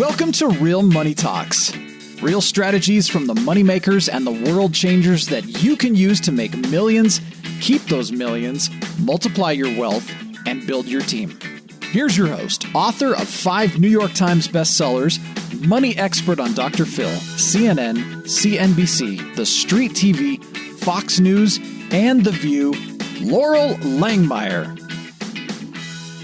Welcome to Real Money Talks. Real strategies from the moneymakers and the world changers that you can use to make millions, keep those millions, multiply your wealth, and build your team. Here's your host, author of 5 New York Times bestsellers, money expert on Dr. Phil, CNN, CNBC, The Street TV, Fox News, and The View, Loral Langemeier.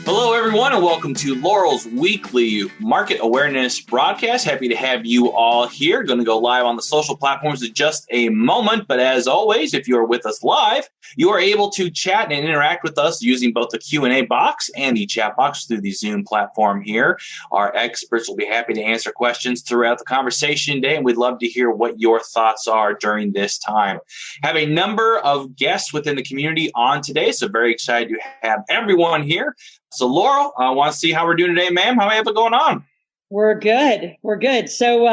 Hello, everyone, and welcome to Loral's weekly market awareness broadcast. Happy to have you all here. Going to go live on the social platforms in just a moment. But as always, if you are with us live, you are able to chat and interact with us using both the Q&A box and the chat box through the Zoom platform here. Our experts will be happy to answer questions throughout the conversation today, and we'd love to hear what your thoughts are during this time. Have a number of guests within the community on today, so very excited to have everyone here. So, Loral, I want to see how we're doing today, ma'am. How have it going on? We're good. We're good. So,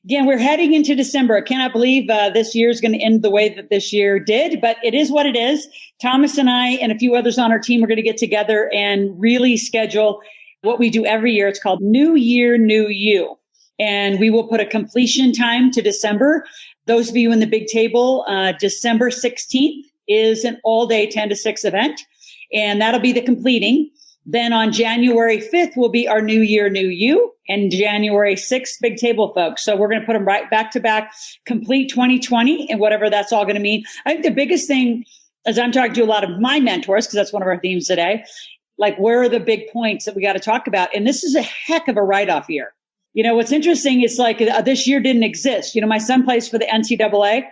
again, we're heading into December. I cannot believe this year is going to end the way that this year did, but it is what it is. Thomas and I and a few others on our team are going to get together and really schedule what we do every year. It's called New Year, New You. And we will put a completion time to December. Those of you in the big table, December 16th is an all-day 10 to 6 event, and that'll be the completing. Then on January 5th will be our New Year, New You, and January 6th, big table, folks. So we're going to put them right back to back, complete 2020 and whatever that's all going to mean. I think the biggest thing, as I'm talking to a lot of my mentors, because that's one of our themes today, like where are the big points that we got to talk about? And this is a heck of a write-off year. You know, what's interesting is like this year didn't exist. You know, my son plays for the NCAA.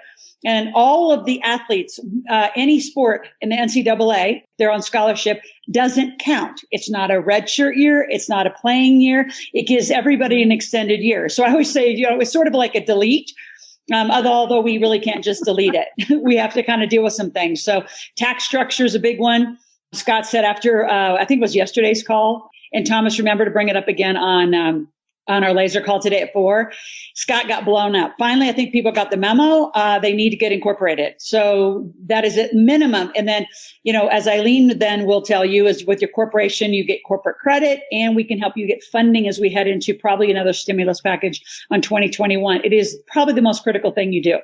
And all of the athletes, any sport in the NCAA, they're on scholarship, doesn't count. It's not a redshirt year. It's not a playing year. It gives everybody an extended year. So I always say, you know, it's sort of like a delete, although we really can't just delete it. We have to kind of deal with some things. So tax structure is a big one. Scott said after, I think it was yesterday's call, and Thomas, remember to bring it up again on our laser call today at 4, Scott got blown up. Finally, I think people got the memo. They need to get incorporated. So that is at minimum. And then, you know, as Eileen then will tell you, is with your corporation, you get corporate credit, and we can help you get funding as we head into probably another stimulus package on 2021. It is probably the most critical thing you do.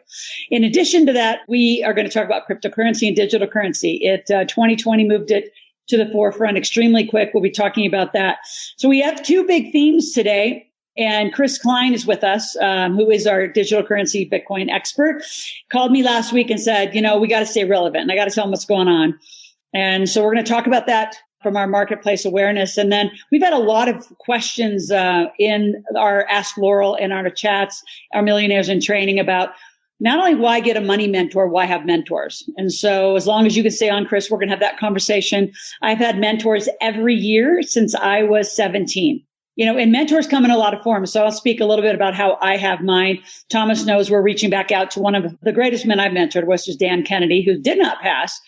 In addition to that, we are going to talk about cryptocurrency and digital currency. 2020 moved it to the forefront extremely quick. We'll be talking about that. So we have 2 big themes today. And Chris Kline is with us, who is our digital currency Bitcoin expert, called me last week and said, you know, we got to stay relevant and I got to tell them what's going on. And so we're going to talk about that from our marketplace awareness. And then we've had a lot of questions in our Ask Loral and our chats, our Millionaires in Training, about not only why get a money mentor, why have mentors? And so as long as you can stay on, Chris, we're going to have that conversation. I've had mentors every year since I was 17. You know, and mentors come in a lot of forms. So I'll speak a little bit about how I have mine. Thomas knows we're reaching back out to one of the greatest men I've mentored, which is Dan Kennedy, who did not pass,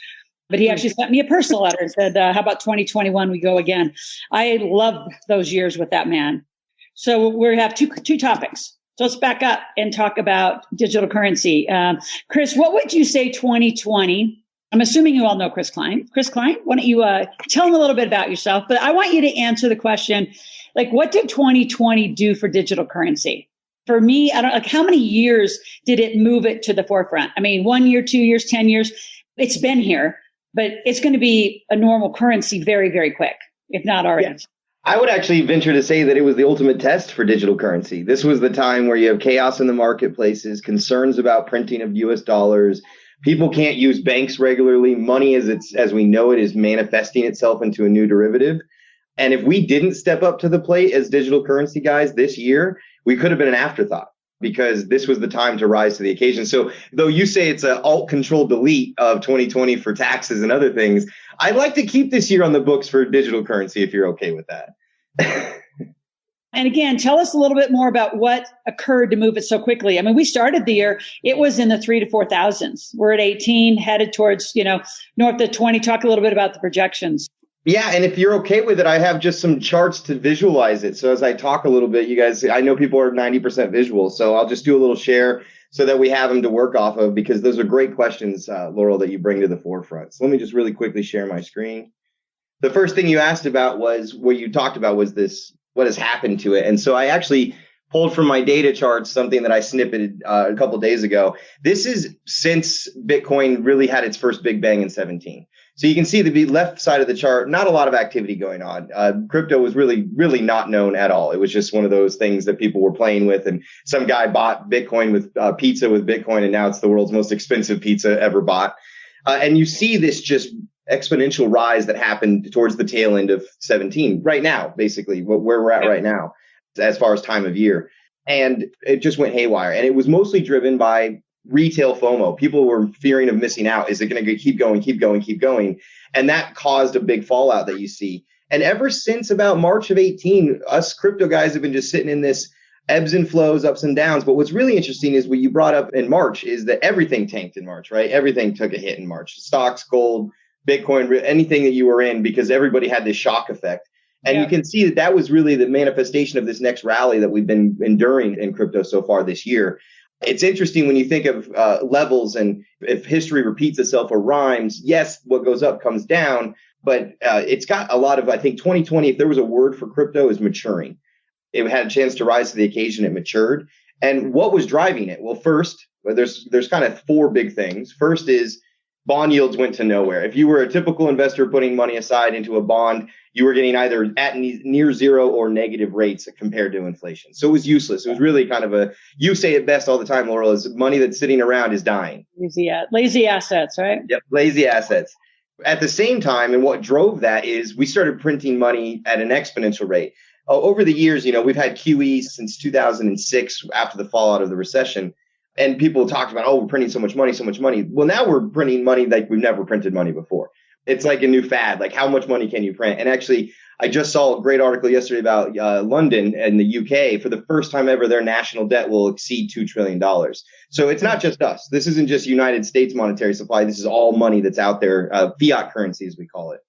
but he actually sent me a personal letter and said, how about 2021, we go again. I loved those years with that man. So we have two topics. So let's back up and talk about digital currency. Chris, what would you say 2020? I'm assuming you all know Chris Kline. Chris Kline, why don't you tell them a little bit about yourself? But I want you to answer the question, like, what did 2020 do for digital currency? For me, I don't like how many years did it move it to the forefront? I mean, 1 year, 2 years, 10 years, it's been here, but it's going to be a normal currency very, very quick, if not already. Yes. I would actually venture to say that it was the ultimate test for digital currency. This was the time where you have chaos in the marketplaces, concerns about printing of US dollars. People can't use banks regularly. Money as we know it is manifesting itself into a new derivative. And if we didn't step up to the plate as digital currency guys this year, we could have been an afterthought because this was the time to rise to the occasion. So though you say it's an alt control delete of 2020 for taxes and other things, I'd like to keep this year on the books for digital currency if you're okay with that. And again, tell us a little bit more about what occurred to move it so quickly. I mean, we started the year, it was in the 3,000 to 4,000s. We're at 18, headed towards, you know, north of 20. Talk a little bit about the projections. Yeah, and if you're okay with it, I have just some charts to visualize it. So as I talk a little bit, you guys, I know people are 90% visual, so I'll just do a little share so that we have them to work off of, because those are great questions, Loral, that you bring to the forefront. So let me just really quickly share my screen. The first thing you asked about was, what you talked about was this, what has happened to it. And so I actually pulled from my data charts something that I snippeted a couple of days ago. This is since Bitcoin really had its first big bang in 2017. So you can see the left side of the chart, not a lot of activity going on. Crypto was really, really not known at all. It was just one of those things that people were playing with. And some guy bought Bitcoin with pizza with Bitcoin, and now it's the world's most expensive pizza ever bought. And you see this just exponential rise that happened towards the tail end of 17, right now, basically, where we're at right now, as far as time of year. And it just went haywire. And it was mostly driven by retail FOMO. People were fearing of missing out. Is it going to keep going? And that caused a big fallout that you see. And ever since about March of 18, us crypto guys have been just sitting in this ebbs and flows, ups and downs. But what's really interesting is what you brought up in March is that everything tanked in March, right? Everything took a hit in March. Stocks, gold, Bitcoin, anything that you were in, because everybody had this shock effect. And you can see that was really the manifestation of this next rally that we've been enduring in crypto so far this year. It's interesting when you think of levels, and if history repeats itself or rhymes, yes, what goes up comes down, but it's got a lot of, I think 2020, if there was a word for crypto, is maturing. It had a chance to rise to the occasion. It matured. And what was driving it? Well, first, there's kind of four big things. First is bond yields went to nowhere. If you were a typical investor putting money aside into a bond, you were getting either at near zero or negative rates compared to inflation. So it was useless. It was really kind of you say it best all the time, Loral, is money that's sitting around is dying. Lazy assets, right? Yep, lazy assets. At the same time, and what drove that is we started printing money at an exponential rate. Over the years, we've had QE since 2006 after the fallout of the recession. And people talked about, we're printing so much money. Well, now we're printing money like we've never printed money before. It's like a new fad. Like, how much money can you print? And actually, I just saw a great article yesterday about London and the UK. For the first time ever, their national debt will exceed $2 trillion. So it's not just us. This isn't just United States monetary supply. This is all money that's out there, fiat currency, as we call it.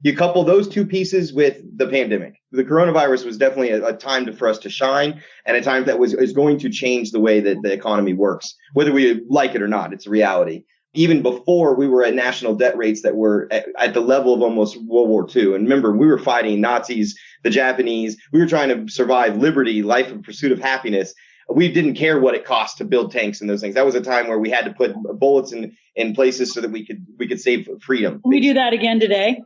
You couple those two pieces with the pandemic. The coronavirus was definitely a time for us to shine, and a time that is going to change the way that the economy works, whether we like it or not. It's a reality. Even before, we were at national debt rates that were at the level of almost World War II. And remember, we were fighting Nazis, the Japanese. We were trying to survive liberty, life in pursuit of happiness. We didn't care what it cost to build tanks and those things. That was a time where we had to put bullets in places so that we could save freedom. Can we do that again today?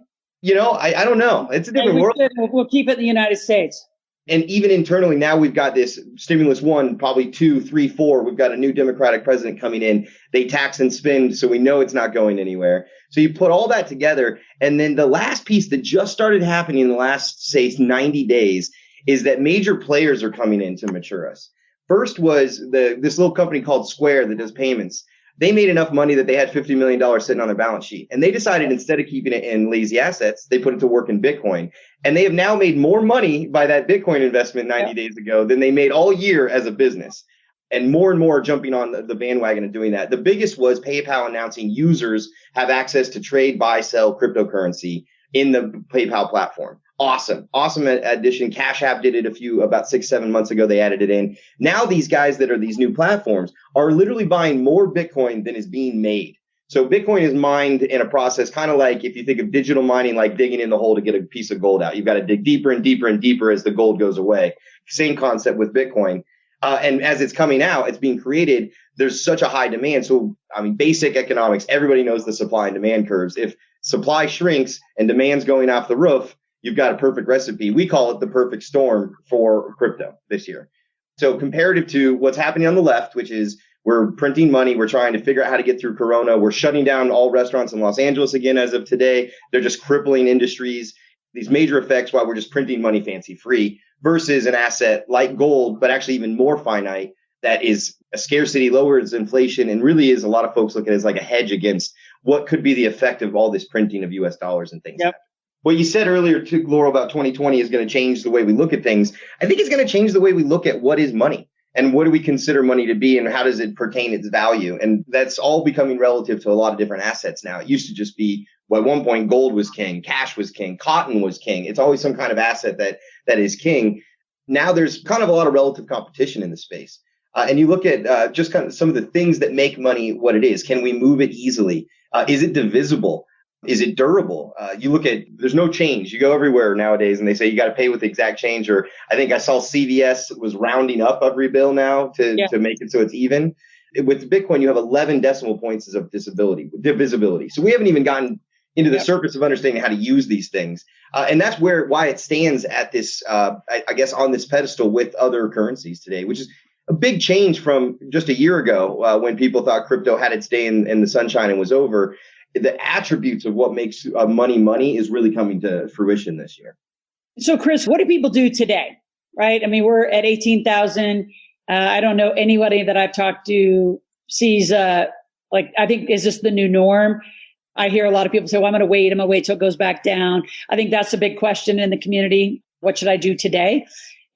I don't know. It's a different world. We'll keep it in the United States. And even internally now, we've got this stimulus 1, probably 2, 3, 4. We've got a new Democratic president coming in. They tax and spend, so we know it's not going anywhere. So you put all that together. And then the last piece that just started happening in the last, say, 90 days is that major players are coming in to mature us. First was this little company called Square that does payments. They made enough money that they had $50 million sitting on their balance sheet. And they decided instead of keeping it in lazy assets, they put it to work in Bitcoin. And they have now made more money by that Bitcoin investment 90 days ago than they made all year as a business. And more are jumping on the bandwagon and doing that. The biggest was PayPal announcing users have access to trade, buy, sell cryptocurrency in the PayPal platform. Awesome addition. Cash App did it about 6-7 months ago. They added it in. Now these guys that are these new platforms are literally buying more Bitcoin than is being made. So Bitcoin is mined in a process kind of like if you think of digital mining, like digging in the hole to get a piece of gold out. You've got to dig deeper and deeper and deeper as the gold goes away. Same concept with Bitcoin. And as it's coming out, it's being created. There's such a high demand. So, basic economics, everybody knows the supply and demand curves. If supply shrinks and demand's going off the roof, you've got a perfect recipe. We call it the perfect storm for crypto this year. So comparative to what's happening on the left, which is we're printing money. We're trying to figure out how to get through Corona. We're shutting down all restaurants in Los Angeles again as of today. They're just crippling industries. These major effects while we're just printing money fancy free versus an asset like gold, but actually even more finite that is a scarcity, lowers inflation, and really is a lot of folks look at it as like a hedge against what could be the effect of all this printing of US dollars and things. Yep. What you said earlier, too, Loral, about 2020 is going to change the way we look at things. I think it's going to change the way we look at what is money and what do we consider money to be and how does it pertain its value. And that's all becoming relative to a lot of different assets now. It used to just be, well, at one point, gold was king, cash was king, cotton was king. It's always some kind of asset that is king. Now there's kind of a lot of relative competition in the space. And you look at just kind of some of the things that make money what it is. Can we move it easily? Is it divisible? Is it durable? You look at, there's no change. You go everywhere nowadays and they say you got to pay with the exact change. Or I think I saw CVS was rounding up every bill now to make it so it's even. With Bitcoin, you have 11 decimal points of divisibility. So we haven't even gotten into the surface of understanding how to use these things. And that's why it stands at this, I guess, on this pedestal with other currencies today, which is a big change from just a year ago when people thought crypto had its day in the sunshine and was over. The attributes of what makes money is really coming to fruition this year. So, Chris, what do people do today? Right? I mean, we're at 18,000. I don't know anybody that I've talked to sees, I think, is this the new norm? I hear a lot of people say, well, I'm going to wait till it goes back down. I think that's a big question in the community. What should I do today?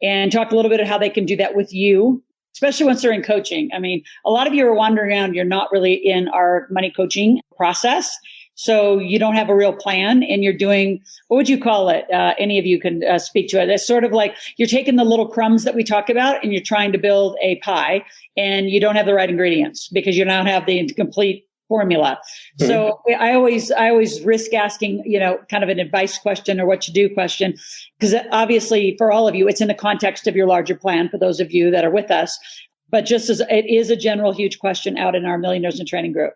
And talk a little bit of how they can do that with you, especially once they're in coaching. I mean, a lot of you are wandering around. You're not really in our money coaching process. So you don't have a real plan and you're doing, what would you call it? Any of you can speak to it. It's sort of like you're taking the little crumbs that we talk about and you're trying to build a pie and you don't have the right ingredients because you don't have the complete formula. Mm-hmm. So I always risk asking, kind of an advice question or what to do question, because obviously for all of you, it's in the context of your larger plan for those of you that are with us. But just as it is a general huge question out in our Millionaires in Training group.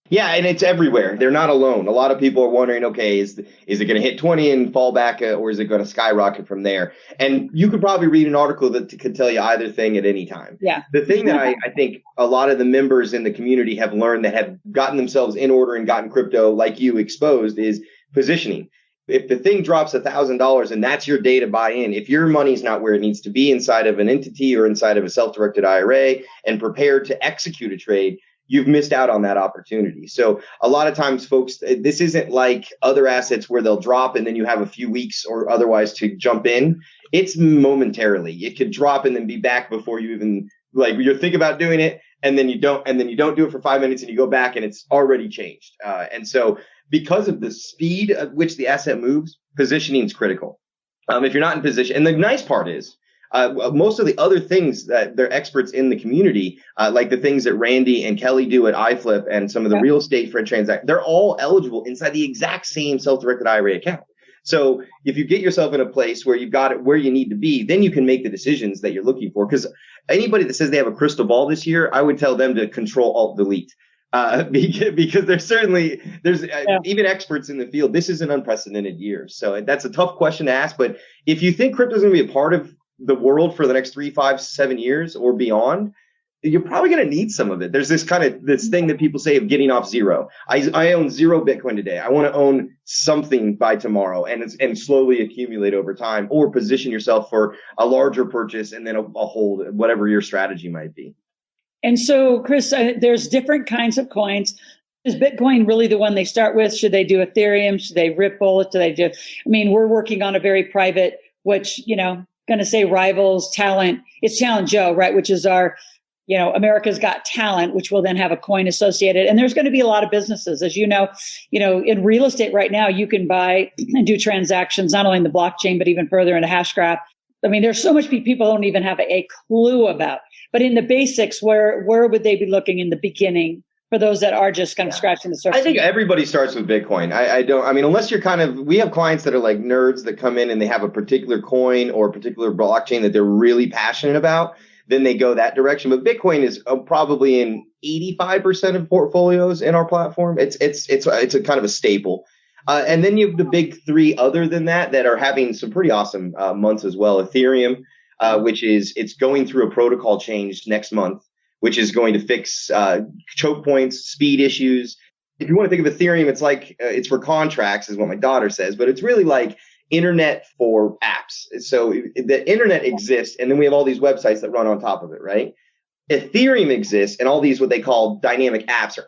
Yeah, and it's everywhere. They're not alone. A lot of people are wondering, okay, is it going to hit 20 and fall back, or is it going to skyrocket from there? And you could probably read an article that could tell you either thing at any time. Yeah. The thing that I think a lot of the members in the community have learned that have gotten themselves in order and gotten crypto like you exposed is positioning. If the thing drops $1,000 and that's your day to buy in, if your money's not where it needs to be inside of an entity or inside of a self-directed IRA and prepared to execute a trade, you've missed out on that opportunity. So a lot of times, folks, this isn't like other assets where they'll drop and then you have a few weeks or otherwise to jump in. It's momentarily. It could drop and then be back before you even you're thinking about doing it, and then you don't do it for 5 minutes and you go back and it's already changed. And so because of the speed at which the asset moves, positioning is critical. If you're not in position, and the nice part is, most of the other things that they're experts in the community, like the things that Randy and Kelly do at iFlip and some of the real estate for transaction, they're all eligible inside the exact same self-directed IRA account. So if you get yourself in a place where you've got it where you need to be, then you can make the decisions that you're looking for. Because anybody that says they have a crystal ball this year, I would tell them to Control Alt Delete. Because there's even experts in the field. This is an unprecedented year. So that's a tough question to ask. But if you think crypto is going to be a part of the world for the next 3, 5, 7 years or beyond, you're probably going to need some of it. There's this thing that people say of getting off zero. I own 0 Bitcoin today. I want to own something by tomorrow and slowly accumulate over time, or position yourself for a larger purchase and then a hold, whatever your strategy might be. And so, Chris, there's different kinds of coins. Is Bitcoin really the one they start with? Should they do Ethereum? Should they Ripple? We're working on a very private, which, going to say rivals talent. It's Talent Joe, right? Which is our, America's Got Talent, which will then have a coin associated. And there's going to be a lot of businesses, as in real estate right now, you can buy and do transactions, not only in the blockchain, but even further into Hashgraph. There's so much people don't even have a clue about, but in the basics, where would they be looking in the beginning? For those that are just kind of scratching the surface. I think everybody starts with Bitcoin. Unless you're we have clients that are like nerds that come in and they have a particular coin or a particular blockchain that they're really passionate about, then they go that direction. But Bitcoin is probably in 85% of portfolios in our platform. It's a kind of a staple. And then you have the big 3 other than that are having some pretty awesome months as well. Ethereum, it's going through a protocol change next month, which is going to fix choke points, speed issues. If you want to think of Ethereum, it's like it's for contracts, is what my daughter says, but it's really like internet for apps. So the internet exists, and then we have all these websites that run on top of it, right? Ethereum exists, and all these what they call dynamic apps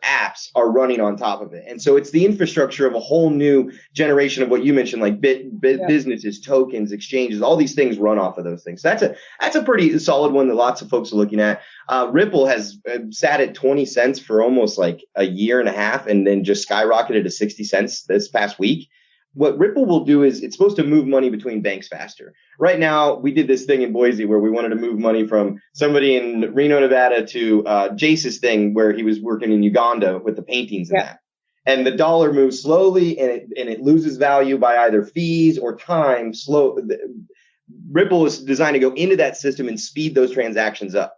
are running on top of it. And so it's the infrastructure of a whole new generation of what you mentioned, like businesses, tokens, exchanges, all these things run off of those things. So that's a pretty solid one that lots of folks are looking at. Ripple has sat at 20 cents for almost like a year and a half, and then just skyrocketed to 60 cents this past week. What Ripple will do is it's supposed to move money between banks faster. Right now, we did this thing in Boise where we wanted to move money from somebody in Reno, Nevada to Jace's thing where he was working in Uganda with the paintings and that. And the dollar moves slowly and it loses value by either fees or time. Ripple is designed to go into that system and speed those transactions up.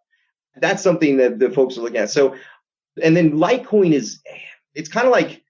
That's something that the folks are looking at. So, and then Litecoin it's kind of like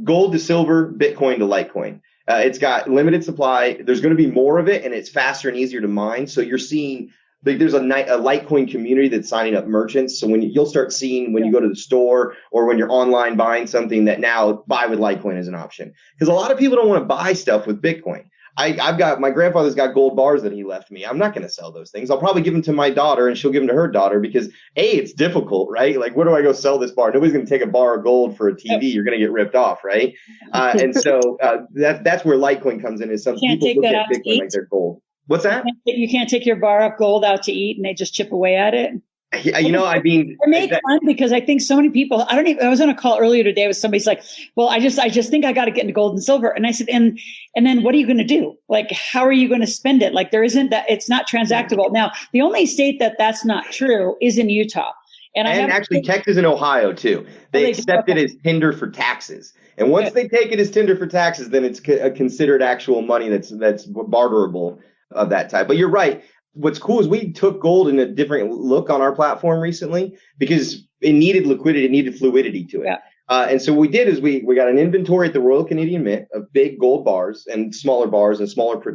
gold to silver, Bitcoin to Litecoin. It's got limited supply. There's going to be more of it, and it's faster and easier to mine. So you're seeing there's a Litecoin community that's signing up merchants. So you'll start seeing when you go to the store or when you're online buying something that now buy with Litecoin as an option. Because a lot of people don't want to buy stuff with Bitcoin. I've got my grandfather's got gold bars that he left me. I'm not going to sell those things. I'll probably give them to my daughter and she'll give them to her daughter because it's difficult, right? Like, where do I go sell this bar? Nobody's going to take a bar of gold for a TV. You're going to get ripped off, right? And so that's where Litecoin comes in. Is some people look at Bitcoin like they're gold. What's that? You can't take your bar of gold out to eat and they just chip away at it. I mean, it made fun because I think so many people, I was on a call earlier today with somebody's like, well, I just think I got to get into gold and silver. And I said, and then what are you going to do? Like, how are you going to spend it? Like, it's not transactable. Now, the only state that's not true is in Utah. And actually Texas and Ohio too. They accept it as tinder for taxes. And once they take it as tinder for taxes, then it's considered actual money that's barterable of that type. But you're right. What's cool is we took gold in a different look on our platform recently because it needed liquidity, it needed fluidity to it. Yeah. And so what we did is we got an inventory at the Royal Canadian Mint of big gold bars and smaller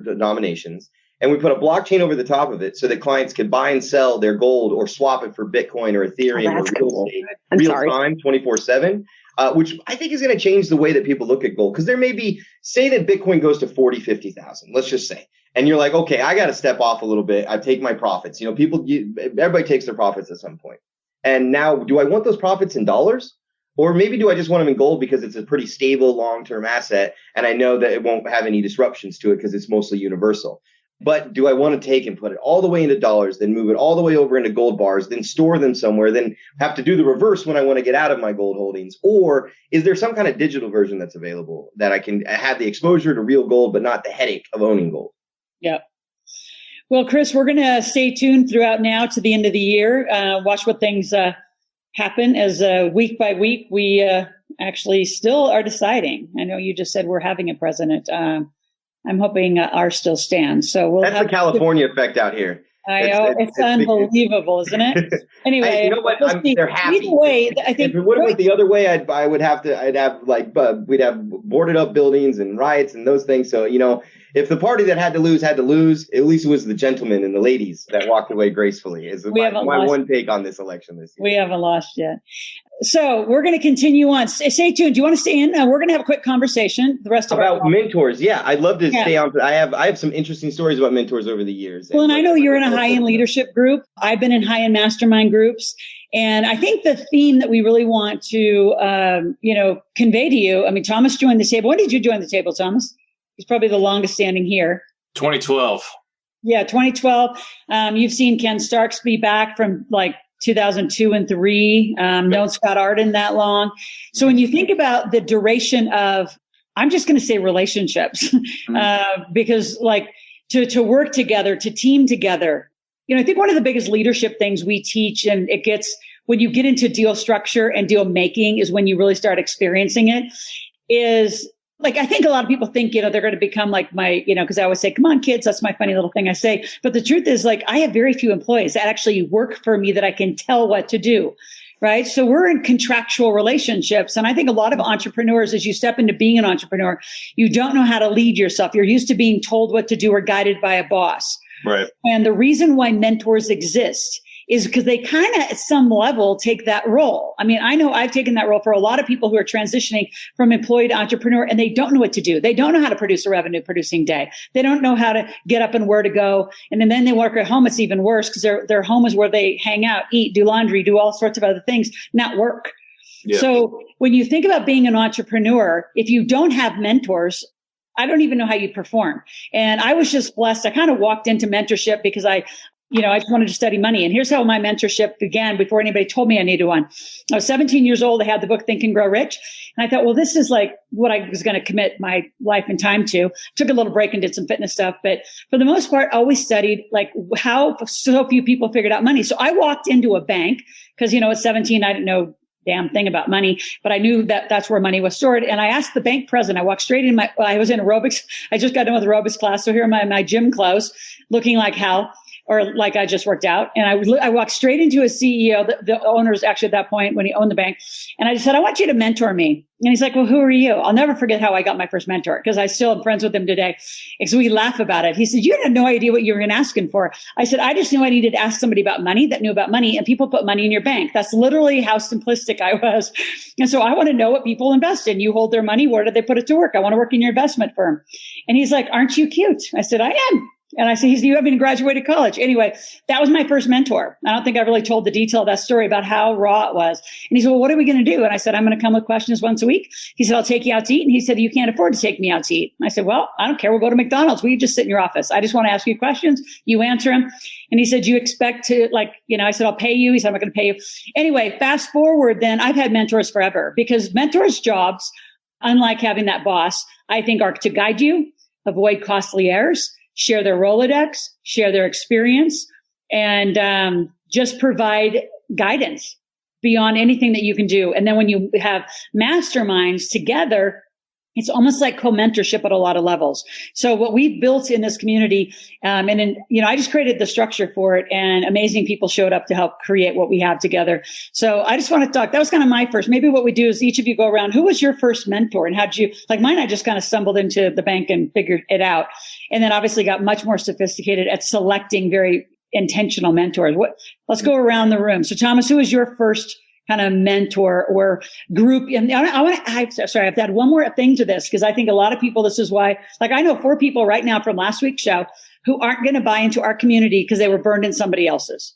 denominations. And we put a blockchain over the top of it so that clients could buy and sell their gold or swap it for Bitcoin or Ethereum or real estate, real time, 24/7. Which I think is going to change the way that people look at gold. Because there may be, say that Bitcoin goes to 40, 50,000, let's just say. And you're like, okay, I got to step off a little bit. I take my profits. Everybody takes their profits at some point. And now, do I want those profits in dollars? Or maybe do I just want them in gold because it's a pretty stable long-term asset and I know that it won't have any disruptions to it because it's mostly universal. But do I want to take and put it all the way into dollars, then move it all the way over into gold bars, then store them somewhere, then have to do the reverse when I want to get out of my gold holdings? Or is there some kind of digital version that's available that I can have the exposure to real gold, but not the headache of owning gold? Yeah. Well, Chris, we're going to stay tuned throughout now to the end of the year. Watch what things happen as week by week we actually still are deciding. I know you just said we're having a president. I'm hoping ours still stands. So that's the California effect out here. I know it's unbelievable, isn't it? Anyway, you know what? They're happy. Either way, I think if it would have went the other way, we'd have boarded up buildings and riots and those things. So if the party that had to lose, at least it was the gentlemen and the ladies that walked away gracefully. Is my one take on this election this year. We haven't lost yet. So we're going to continue on. Stay tuned. Do you want to stay in? We're going to have a quick conversation. The rest of about mentors. Yeah, I'd love to stay on. I have some interesting stories about mentors over the years. Well, and I know you're in a high-end leadership group. I've been in high-end mastermind groups. And I think the theme that we really want to, convey to you, I mean, Thomas joined the table. When did you join the table, Thomas? He's probably the longest standing here. 2012. Yeah, 2012. You've seen Ken Starks be back from 2002 and 3. Known Scott Arden that long. So when you think about the duration of, I'm just going to say relationships, because to work together, to team together, I think one of the biggest leadership things we teach, and it gets, when you get into deal structure and deal making is when you really start experiencing it, is I think a lot of people think, they're going to become like my, because I always say, come on, kids, that's my funny little thing I say. But the truth is, I have very few employees that actually work for me that I can tell what to do. Right. So we're in contractual relationships. And I think a lot of entrepreneurs, as you step into being an entrepreneur, you don't know how to lead yourself. You're used to being told what to do or guided by a boss. Right. And the reason why mentors exist is because they kind of at some level take that role. I mean, I know I've taken that role for a lot of people who are transitioning from employee to entrepreneur and they don't know what to do. They don't know how to produce a revenue producing day. They don't know how to get up and where to go. And then they work at home. It's even worse because their home is where they hang out, eat, do laundry, do all sorts of other things, not work. Yeah. So when you think about being an entrepreneur, if you don't have mentors, I don't even know how you'd perform. And I was just blessed. I kind of walked into mentorship because I just wanted to study money. And here's how my mentorship began before anybody told me I needed one. I was 17 years old. I had the book Think and Grow Rich. And I thought, well, this is what I was going to commit my life and time to. Took a little break and did some fitness stuff. But for the most part, I always studied how so few people figured out money. So I walked into a bank because, at 17, I didn't know damn thing about money, but I knew that that's where money was stored. And I asked the bank president, I walked straight in I was in aerobics. I just got done with aerobics class. So here are my gym clothes, looking like hell, or like I just worked out. And I walked straight into his CEO, the owners actually at that point when he owned the bank. And I just said, I want you to mentor me. And he's like, well, who are you? I'll never forget how I got my first mentor, because I still am friends with him today. And so we laugh about it. He said, you had no idea what you were going to ask him for. I said, I just knew I needed to ask somebody about money that knew about money, and people put money in your bank. That's literally how simplistic I was. And so I want to know what people invest in. You hold their money. Where did they put it to work? I want to work in your investment firm. And he's like, aren't you cute? I said, I am. And I said, you haven't even graduated college. Anyway, that was my first mentor. I don't think I really told the detail of that story about how raw it was. And he said, well, what are we going to do? And I said, I'm going to come with questions once a week. He said, I'll take you out to eat. And he said, you can't afford to take me out to eat. And I said, well, I don't care. We'll go to McDonald's. We just sit in your office. I just want to ask you questions. You answer them. And he said, you expect to I said, I'll pay you. He said, I'm not going to pay you. Anyway, fast forward, then I've had mentors forever, because mentors' jobs, unlike having that boss, I think are to guide you, avoid costly errors, share their Rolodex, share their experience, and just provide guidance beyond anything that you can do. And then when you have masterminds together, it's almost like co-mentorship at a lot of levels. So what we've built in this community, I just created the structure for it, and amazing people showed up to help create what we have together. So I just want to talk. That was kind of my first. Maybe what we do is each of you go around. Who was your first mentor, and how did you, like mine? I just kind of stumbled into the bank and figured it out, and then obviously got much more sophisticated at selecting very intentional mentors. Let's go around the room. So Thomas, who was your first kind of mentor or group? And I've to add one more thing to this, because I think a lot of people, this is why, I know 4 people right now from last week's show who aren't going to buy into our community because they were burned in somebody else's.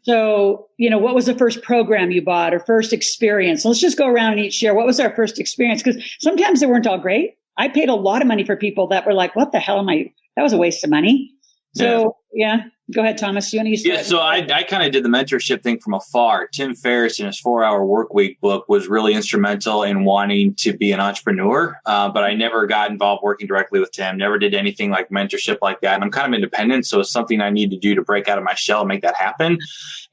So, what was the first program you bought or first experience? So let's just go around and each share. What was our first experience? Because sometimes they weren't all great. I paid a lot of money for people that were like, what the hell that was a waste of money. So yeah. Go ahead, Thomas. You want to use that? So I kind of did the mentorship thing from afar. Tim Ferriss in his 4-Hour Workweek book was really instrumental in wanting to be an entrepreneur. But I never got involved working directly with Tim, never did anything like mentorship like that. And I'm kind of independent. So it's something I need to do to break out of my shell and make that happen.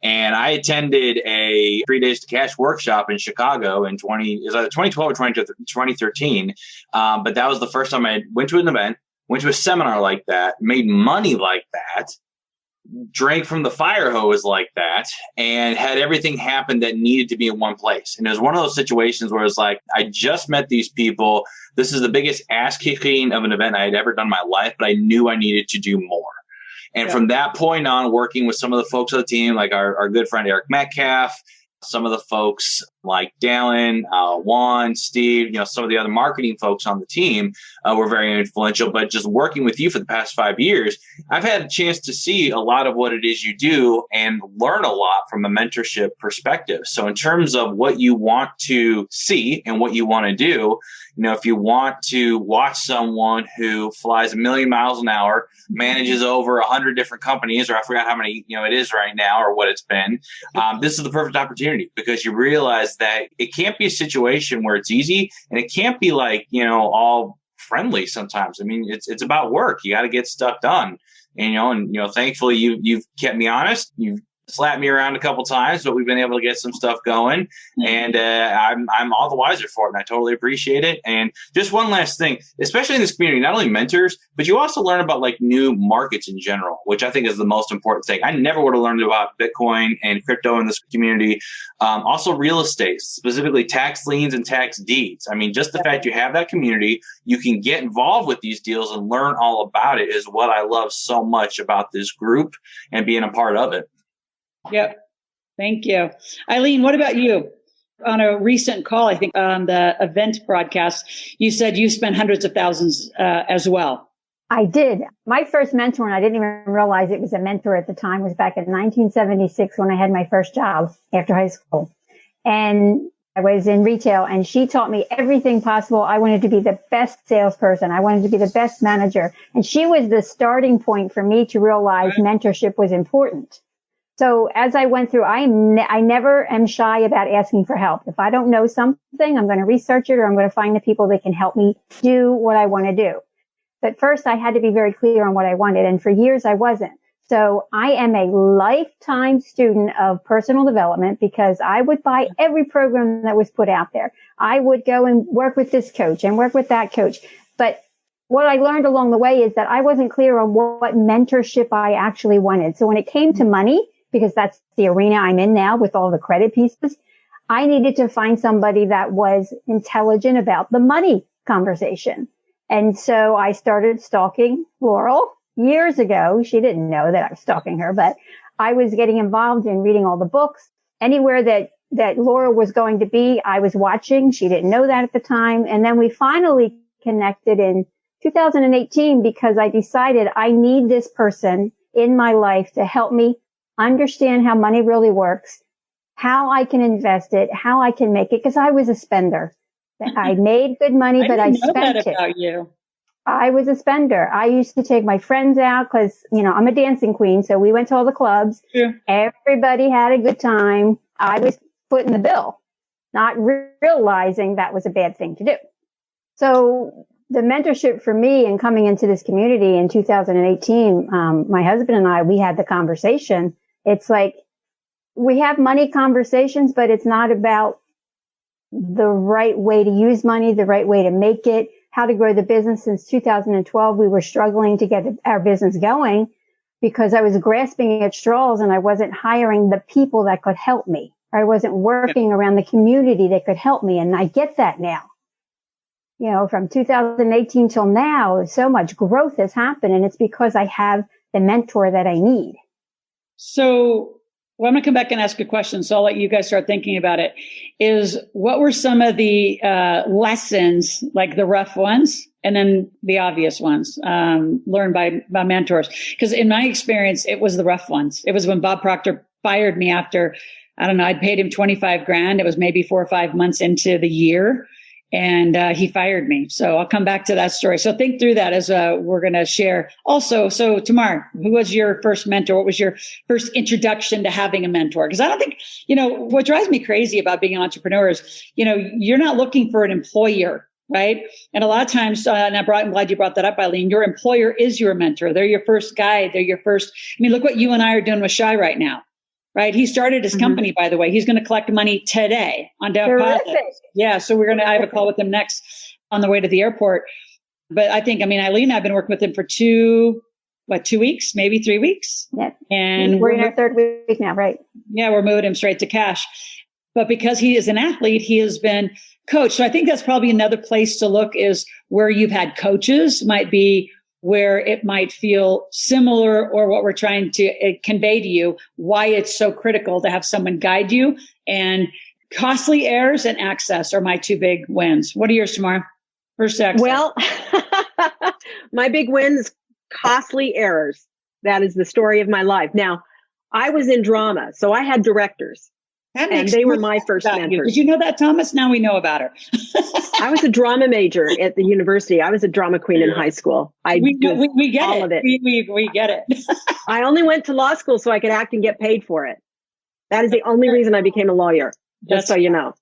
And I attended a 3 Days to Cash workshop in Chicago in 2012 or 2013. But that was the first time I went to an event, went to a seminar like that, made money like that, drank from the fire hose like that, and had everything happen that needed to be in one place. And it was one of those situations where it's like, I just met these people. This is the biggest ass kicking of an event I had ever done in my life, but I knew I needed to do more. And from that point on, working with some of the folks on the team, like our good friend Eric Metcalf, some of the folks like Dallin, Juan, Steve, some of the other marketing folks on the team were very influential. But just working with you for the past 5 years, I've had a chance to see a lot of what it is you do and learn a lot from a mentorship perspective. So in terms of what you want to see and what you want to do, if you want to watch someone who flies 1,000,000 miles an hour, manages over 100 different companies, or I forgot how many, it is right now or what it's been, this is the perfect opportunity, because you realize that it can't be a situation where it's easy, and it can't be like, all friendly sometimes. I mean, it's about work. You got to get stuff done. And, thankfully you've kept me honest. You've slapped me around a couple times, but we've been able to get some stuff going, and I'm all the wiser for it, and I totally appreciate it. And just one last thing, especially in this community, not only mentors, but you also learn about new markets in general, which I think is the most important thing. I never would have learned about Bitcoin and crypto in this community. Also real estate, specifically tax liens and tax deeds. I mean, just the fact you have that community, you can get involved with these deals and learn all about it is what I love so much about this group and being a part of it. Yep. Thank you. Eileen, what about you? On a recent call, I think on the event broadcast, you said you spent hundreds of thousands as well. I did. My first mentor, and I didn't even realize it was a mentor at the time, was back in 1976 when I had my first job after high school. And I was in retail, and she taught me everything possible. I wanted to be the best salesperson. I wanted to be the best manager. And she was the starting point for me to realize mentorship was important. So as I went through, I never am shy about asking for help. If I don't know something, I'm going to research it, or I'm going to find the people that can help me do what I want to do. But first, I had to be very clear on what I wanted. And for years, I wasn't. So I am a lifetime student of personal development because I would buy every program that was put out there. I would go and work with this coach and work with that coach. But what I learned along the way is that I wasn't clear on what mentorship I actually wanted. So when it came to money, because that's the arena I'm in now with all the credit pieces, I needed to find somebody that was intelligent about the money conversation. And so I started stalking Loral years ago. She didn't know that I was stalking her, but I was getting involved in reading all the books. Anywhere that Loral was going to be, I was watching. She didn't know that at the time. And then we finally connected in 2018 because I decided I need this person in my life to help me understand how money really works, how I can invest it, how I can make it, because I was a spender. I made good money, but I spent that it. About you. I was a spender. I used to take my friends out because, I'm a dancing queen. So we went to all the clubs. Yeah. Everybody had a good time. I was footing the bill, not realizing that was a bad thing to do. So the mentorship for me and coming into this community in 2018, my husband and I, we had the conversation. It's like we have money conversations, but it's not about the right way to use money, the right way to make it, how to grow the business. Since 2012, we were struggling to get our business going because I was grasping at straws and I wasn't hiring the people that could help me. I wasn't working around the community that could help me. And I get that now. From 2018 till now, so much growth has happened, and it's because I have the mentor that I need. So, I'm going to come back and ask a question, so I'll let you guys start thinking about it. What were some of the lessons, like the rough ones, and then the obvious ones, learned by mentors? Because in my experience, it was the rough ones. It was when Bob Proctor fired me after, I don't know, I'd paid him $25,000. It was maybe 4 or 5 months into the year. And he fired me. So I'll come back to that story. So think through that as we're going to share. Also, so Tamara, who was your first mentor? What was your first introduction to having a mentor? Because I don't think, what drives me crazy about being an entrepreneur is, you're not looking for an employer, right? And a lot of times, and I'm glad you brought that up, Eileen, your employer is your mentor. They're your first guide. They're your first. Look what you and I are doing with Shy right now. Right. He started his company, by the way. He's going to collect money today on deposit. Yeah. So I have a call with him next on the way to the airport. But I think, Eileen and I have been working with him for 2 weeks, maybe 3 weeks. Yeah. And we're in our third week now, right? Yeah. We're moving him straight to cash. But because he is an athlete, he has been coached. So I think that's probably another place to look is where you've had coaches might be where it might feel similar or what we're trying to convey to you, why it's so critical to have someone guide you. And costly errors and access are my two big wins. What are yours, Tamara? First access. Well, my big win is costly errors. That is the story of my life. Now, I was in drama, so I had directors. And they were my first mentors. Did you know that, Thomas? Now we know about her. I was a drama major at the university. I was a drama queen in high school. We get all of it. We get it. I only went to law school so I could act and get paid for it. That is the only reason I became a lawyer, just so you know.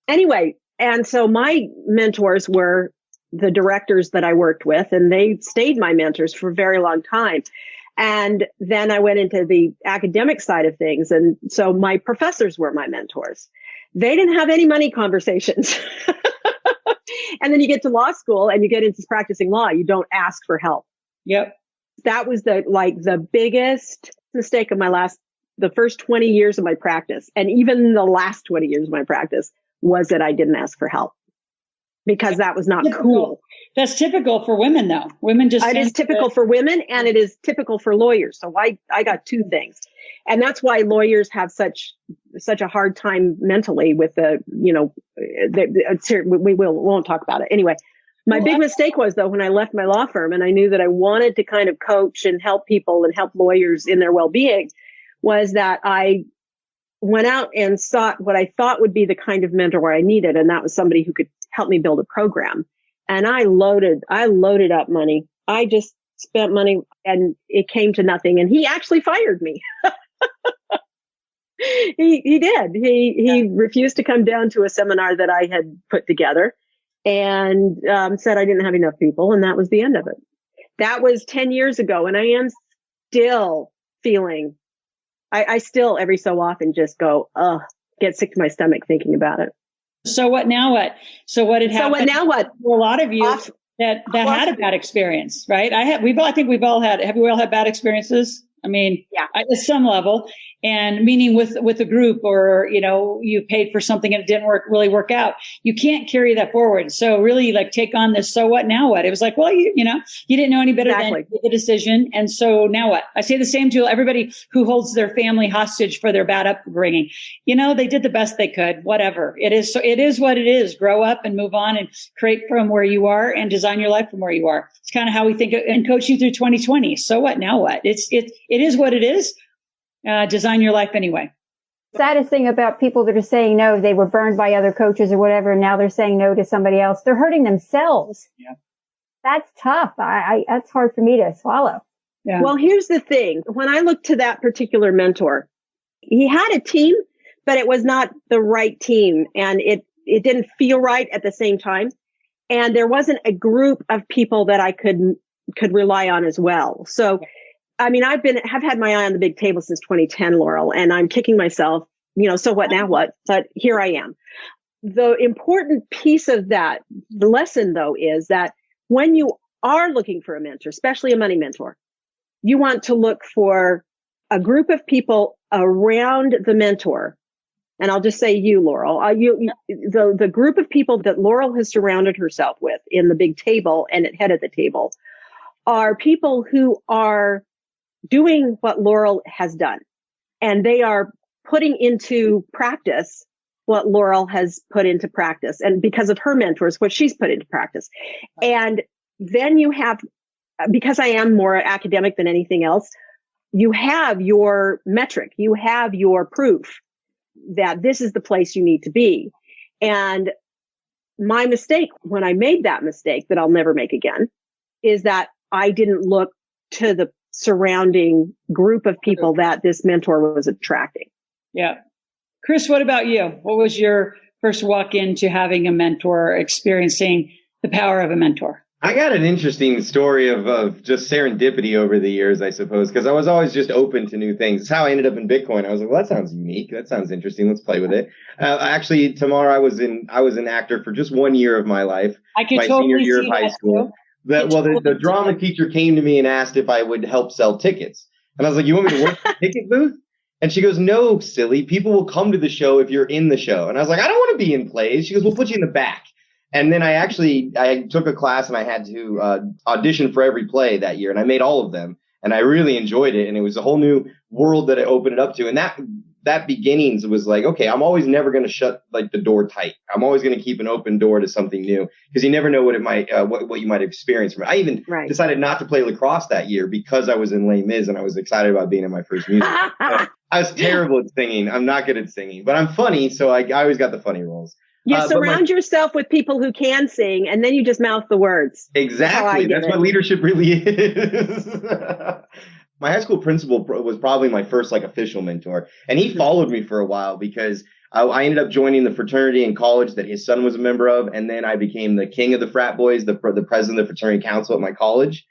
Anyway, and so my mentors were the directors that I worked with, and they stayed my mentors for a very long time. And then I went into the academic side of things. And so my professors were my mentors. They didn't have any money conversations. And then you get to law school and you get into practicing law. You don't ask for help. Yep. That was the biggest mistake of the first 20 years of my practice. And even the last 20 years of my practice was that I didn't ask for help. Because that was not cool. That's typical for women, though. Women just. It is typical for women, and it is typical for lawyers. So I got two things, and that's why lawyers have such a hard time mentally with we won't talk about it anyway. My big mistake was though when I left my law firm, and I knew that I wanted to kind of coach and help people and help lawyers in their well-being, was that I went out and sought what I thought would be the kind of mentor I needed, and that was somebody who could help me build a program. And I loaded up money. I just spent money and it came to nothing. And he actually fired me. He did. He refused to come down to a seminar that I had put together and said I didn't have enough people. And that was the end of it. That was 10 years ago. And I am still feeling. I still every so often just go, get sick to my stomach thinking about it. So what now what? So what had happened? So what now what? For a lot of you that had a bad experience, right? I think we've all had, have we all had bad experiences? I mean, yeah, at some level, and meaning with a group, or, you paid for something and it didn't really work out. You can't carry that forward. So really, like, take on this. So what, now what? It was like, well, you didn't know any better than to make a decision. And so now what? I say the same to everybody who holds their family hostage for their bad upbringing. They did the best they could, whatever it is. So it is what it is. Grow up and move on and create from where you are and design your life from where you are. It's kind of how we think and coach you through 2020. So what, now what? It is what it is. Design your life anyway. Saddest thing about people that are saying no, they were burned by other coaches or whatever, and now they're saying no to somebody else. They're hurting themselves. Yeah. That's tough. That's hard for me to swallow. Yeah. Well, here's the thing. When I looked to that particular mentor, he had a team, but it was not the right team, and it didn't feel right at the same time. And there wasn't a group of people that I could rely on as well. So, I mean, have had my eye on the big table since 2010, Loral, and I'm kicking myself, so what, now what? But here I am. The important piece of that, the lesson though, is that when you are looking for a mentor, especially a money mentor, you want to look for a group of people around the mentor. And I'll just say you, Loral, the group of people that Loral has surrounded herself with in the big table and at head of the table are people who are doing what Loral has done. And they are putting into practice what Loral has put into practice. And because of her mentors, what she's put into practice. And then you have, because I am more academic than anything else, you have your metric, you have your proof that this is the place you need to be. And my mistake, when I made that mistake that I'll never make again, is that I didn't look to the surrounding group of people that this mentor was attracting. Yeah. Chris, what about you? What was your first walk into having a mentor, experiencing the power of a mentor? I got an interesting story of just serendipity over the years, I suppose, because I was always just open to new things. It's how I ended up in Bitcoin. I was like, well, that sounds unique. That sounds interesting. Let's play with it. Actually, Tamara, I was an actor for just 1 year of my life. I could my totally senior year see of high that school. Too. The drama teacher came to me and asked if I would help sell tickets. And I was like, you want me to work the ticket booth? And she goes, no, silly. People will come to the show if you're in the show. And I was like, I don't want to be in plays. She goes, we'll put you in the back. And then I took a class and I had to audition for every play that year. And I made all of them. And I really enjoyed it. And it was a whole new world that I opened it up to. And that beginnings was like, okay, I'm always never going to shut like the door tight. I'm always going to keep an open door to something new, because you never know what it might, what you might experience from it. I even decided not to play lacrosse that year because I was in Les Mis and I was excited about being in my first musical. I was terrible at singing. I'm not good at singing, but I'm funny. So I always got the funny roles. You surround yourself with people who can sing, and then you just mouth the words. Exactly. That's what leadership really is. My high school principal was probably my first official mentor, and he followed me for a while because I ended up joining the fraternity in college that his son was a member of, and then I became the king of the frat boys, the president of the fraternity council at my college,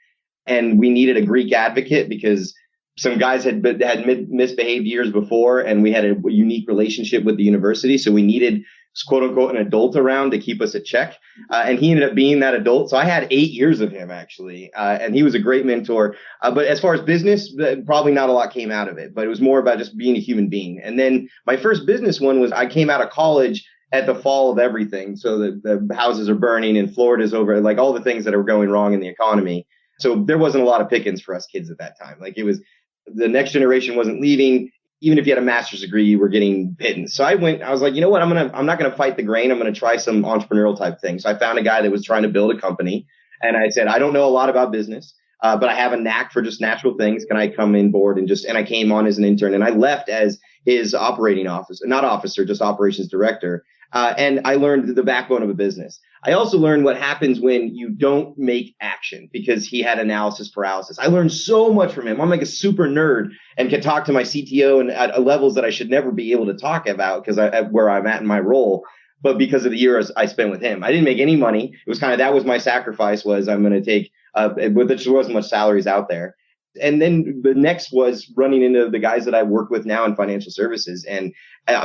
and we needed a Greek advocate because some guys had misbehaved years before, and we had a unique relationship with the university, so we needed, quote unquote, an adult around to keep us at check. And he ended up being that adult. So I had 8 years of him, actually. And he was a great mentor. But as far as business, probably not a lot came out of it. But it was more about just being a human being. And then my first business one was I came out of college at the fall of everything. So the houses are burning and Florida's over, like all the things that are going wrong in the economy. So there wasn't a lot of pickings for us kids at that time. Like it was, the next generation wasn't leaving. Even if you had a master's degree, you were getting pittance. So I was like, you know what? I'm not going to fight the grain. I'm going to try some entrepreneurial type things. So I found a guy that was trying to build a company. And I said, I don't know a lot about business, but I have a knack for just natural things. Can I come in board and I came on as an intern, and I left as his operating officer, not officer, just operations director. And I learned the backbone of a business. I also learned what happens when you don't make action, because he had analysis paralysis. I learned so much from him. I'm like a super nerd and can talk to my CTO and at levels that I should never be able to talk about because where I'm at in my role. But because of the years I spent with him, I didn't make any money. It was that was my sacrifice, was I'm going to take, there wasn't much salaries out there. And then the next was running into the guys that I work with now in financial services. And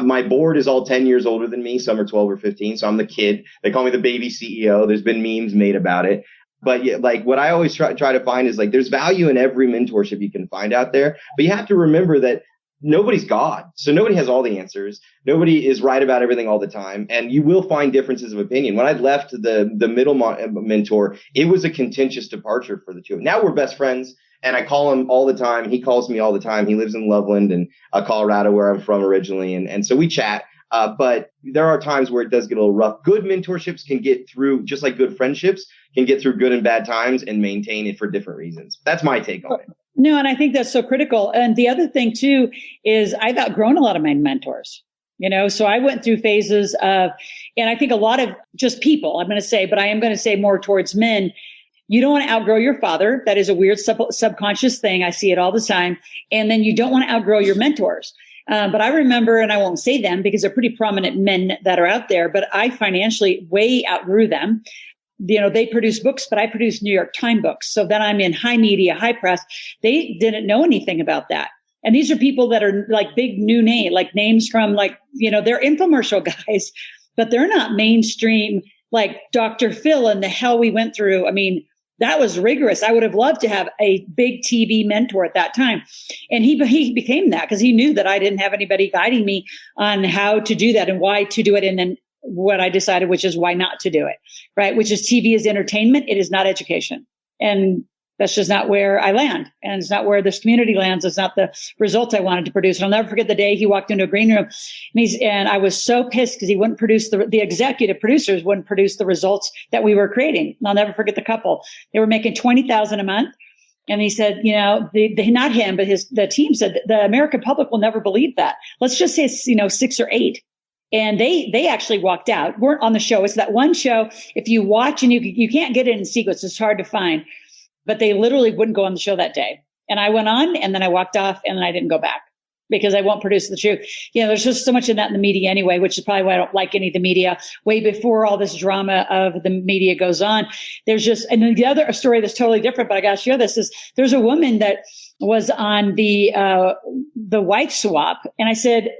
my board is all 10 years older than me. Some are 12 or 15. So I'm the kid. They call me the baby CEO. There's been memes made about it. But yeah, like what I always try to find is like there's value in every mentorship you can find out there. But you have to remember that nobody's God. So nobody has all the answers. Nobody is right about everything all the time. And you will find differences of opinion. When I left the middle mentor, it was a contentious departure for the two. Now we're best friends. And I call him all the time. He calls me all the time. He lives in Loveland and Colorado, where I'm from originally. And so we chat. But there are times where it does get a little rough. Good mentorships can get through, just like good friendships can get through good and bad times and maintain it for different reasons. That's my take on it. No, and I think that's so critical. And the other thing too is I've outgrown a lot of my mentors. So I went through phases of, and I think a lot of just people, I'm going to say, but I am going to say more towards men. You don't want to outgrow your father. That is a weird subconscious thing. I see it all the time. And then you don't want to outgrow your mentors. But I remember, and I won't say them because they're pretty prominent men that are out there, but I financially way outgrew them. They produce books, but I produce New York Times books. So then I'm in high media, high press. They didn't know anything about that. And these are people that are like big new name, like names from they're infomercial guys, but they're not mainstream, like Dr. Phil and the hell we went through. I mean, that was rigorous. I would have loved to have a big TV mentor at that time. And he became that because he knew that I didn't have anybody guiding me on how to do that and why to do it. And then what I decided, which is why not to do it, right? Which is TV is entertainment. It is not education. And that's just not where I land. And it's not where this community lands. It's not the results I wanted to produce. And I'll never forget the day he walked into a green room and I was so pissed because he wouldn't produce the executive producers wouldn't produce the results that we were creating. And I'll never forget the couple. They were making $20,000 a month. And he said, not him, but the team said the American public will never believe that. Let's just say it's, 6 or 8. And they actually walked out, weren't on the show. It's that one show. If you watch and you can't get it in sequence, it's hard to find. But they literally wouldn't go on the show that day. And I went on and then I walked off and then I didn't go back because I won't produce the truth. There's just so much of that in the media anyway, which is probably why I don't like any of the media. Way before all this drama of the media goes on, and then the other story that's totally different, but I got to share this is there's a woman that was on the wife swap. And I said,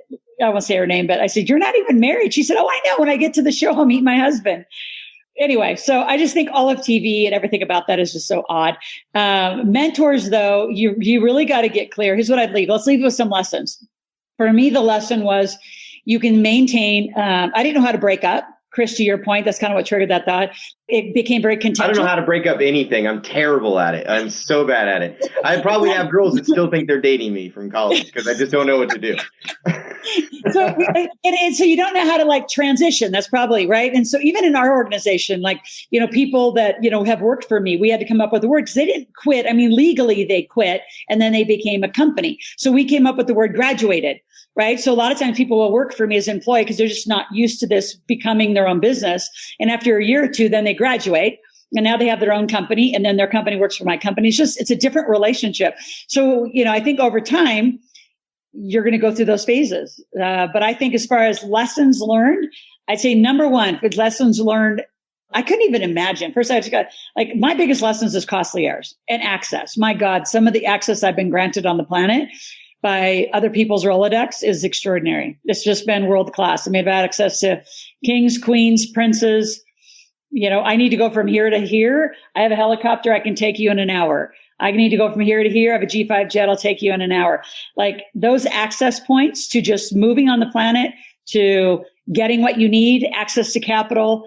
I won't say her name, but I said, you're not even married. She said, oh, I know. When I get to the show, I'll meet my husband. Anyway, so I just think all of TV and everything about that is just so odd. Mentors, though, you really got to get clear. Here's what I'd leave. Let's leave with some lessons. For me, the lesson was you can maintain. I didn't know how to break up. Chris, to your point, that's kind of what triggered that thought. It became very contentious. I don't know how to break up anything. I'm terrible at it. I'm so bad at it. I probably have girls that still think they're dating me from college because I just don't know what to do. So you don't know how to transition. That's probably right. And so even in our organization, people that, have worked for me, we had to come up with the word because they didn't quit. I mean, legally they quit and then they became a company. So we came up with the word graduated. Right. So a lot of times people will work for me as an employee because they're just not used to this becoming their own business. And after a year or two, then they graduate and now they have their own company and then their company works for my company. It's a different relationship. So, I think over time, you're going to go through those phases. But I think as far as lessons learned, I'd say number one, with lessons learned, I couldn't even imagine. First, I just got my biggest lessons is costly errors and access. My God, some of the access I've been granted on the planet by other people's Rolodex is extraordinary. It's just been world class. I mean, I've had access to kings, queens, princes. I need to go from here to here. I have a helicopter. I can take you in an hour. I need to go from here to here. I have a G5 jet. I'll take you in an hour. Those access points to just moving on the planet, to getting what you need, access to capital,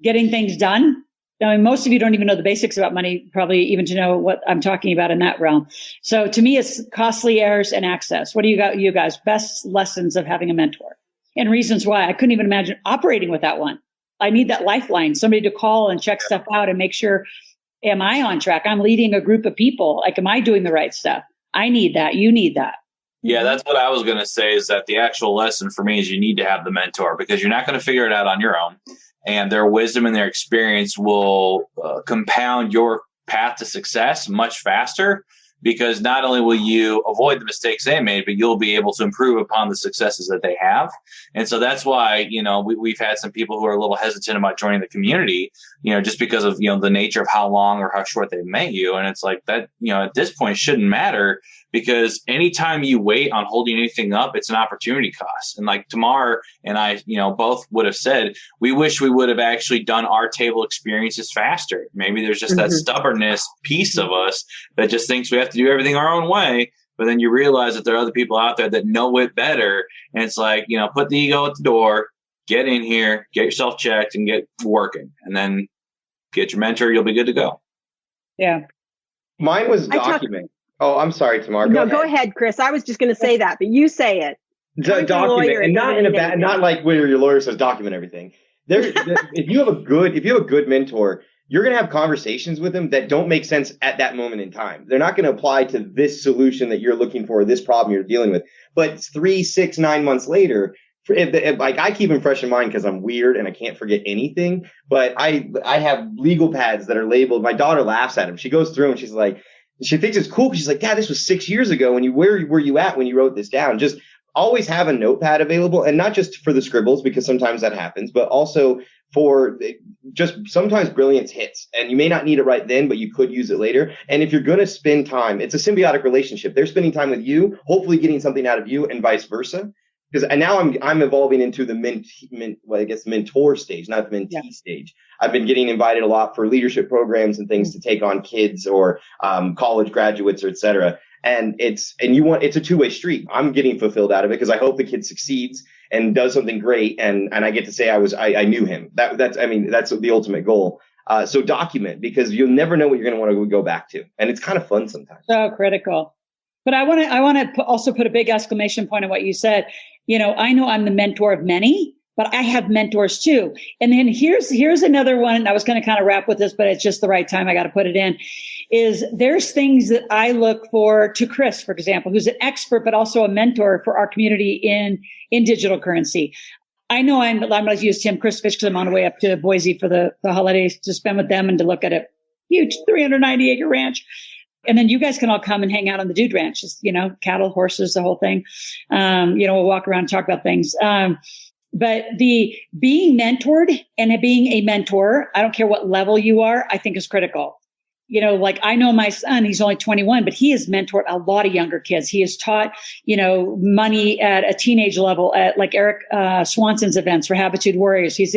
getting things done. I mean, most of you don't even know the basics about money, probably even to know what I'm talking about in that realm. So to me, it's costly errors and access. What do you got, you guys? Best lessons of having a mentor and reasons why. I couldn't even imagine operating without one. I need that lifeline, somebody to call and check stuff out and make sure, am I on track? I'm leading a group of people. Am I doing the right stuff? I need that. You need that. Yeah, that's what I was going to say is that the actual lesson for me is you need to have the mentor because you're not going to figure it out on your own. And their wisdom and their experience will compound your path to success much faster because not only will you avoid the mistakes they made, but you'll be able to improve upon the successes that they have. And so that's why, we've had some people who are a little hesitant about joining the community, just because of, the nature of how long or how short they've met you. And it's like that, at this point shouldn't matter, because anytime you wait on holding anything up, it's an opportunity cost. And like Tamara and I, both would have said, we wish we would have actually done our table experiences faster. Maybe there's just that stubbornness piece of us that just thinks we have to do everything our own way. But then you realize that there are other people out there that know it better. And it's like, put the ego at the door, get in here, get yourself checked, and get working. And then get your mentor, you'll be good to go. Yeah. Mine was document. Oh, I'm sorry, Tamara. Go ahead, Chris. I was just going to say that, but you say it. Document, and not in a bad, not like where your lawyer says document everything. If you have a good mentor, you're going to have conversations with them that don't make sense at that moment in time. They're not going to apply to this solution that you're looking for, this problem you're dealing with. But 3, 6, 9 months later, like I keep them fresh in mind because I'm weird and I can't forget anything. But I have legal pads that are labeled. My daughter laughs at them. She goes through and she's like, she thinks it's cool because she's like, Dad, this was 6 years ago. Where were you at when you wrote this down? Just always have a notepad available, and not just for the scribbles, because sometimes that happens, but also for just sometimes brilliance hits, and you may not need it right then, but you could use it later. And if you're going to spend time, it's a symbiotic relationship. They're spending time with you, hopefully getting something out of you, and vice versa. And now I'm evolving into the mentor stage, not the mentee stage. I've been getting invited a lot for leadership programs and things to take on kids or college graduates, or et cetera. And it's a two-way street. I'm getting fulfilled out of it because I hope the kid succeeds and does something great. And I get to say I knew him. That's the ultimate goal. So document, because you'll never know what you're going to want to go back to. And it's kind of fun sometimes. So critical. But I want to also put a big exclamation point on what you said. I know I'm the mentor of many, but I have mentors too. And then here's another one. And I was going to kind of wrap with this, but it's just the right time. I got to put it in. Is there's things that I look for to Chris, for example, who's an expert, but also a mentor for our community in digital currency. I know I'm going to use Tim Chris Fish because I'm on the way up to Boise for the holidays to spend with them and to look at a huge 390-acre ranch. And then you guys can all come and hang out on the dude ranch, just, cattle, horses, the whole thing. We'll walk around and talk about things. But the being mentored and being a mentor, I don't care what level you are, I think is critical. Like I know my son, he's only 21, but he has mentored a lot of younger kids. He has taught, money at a teenage level at like Eric Swanson's events for Habitude Warriors. He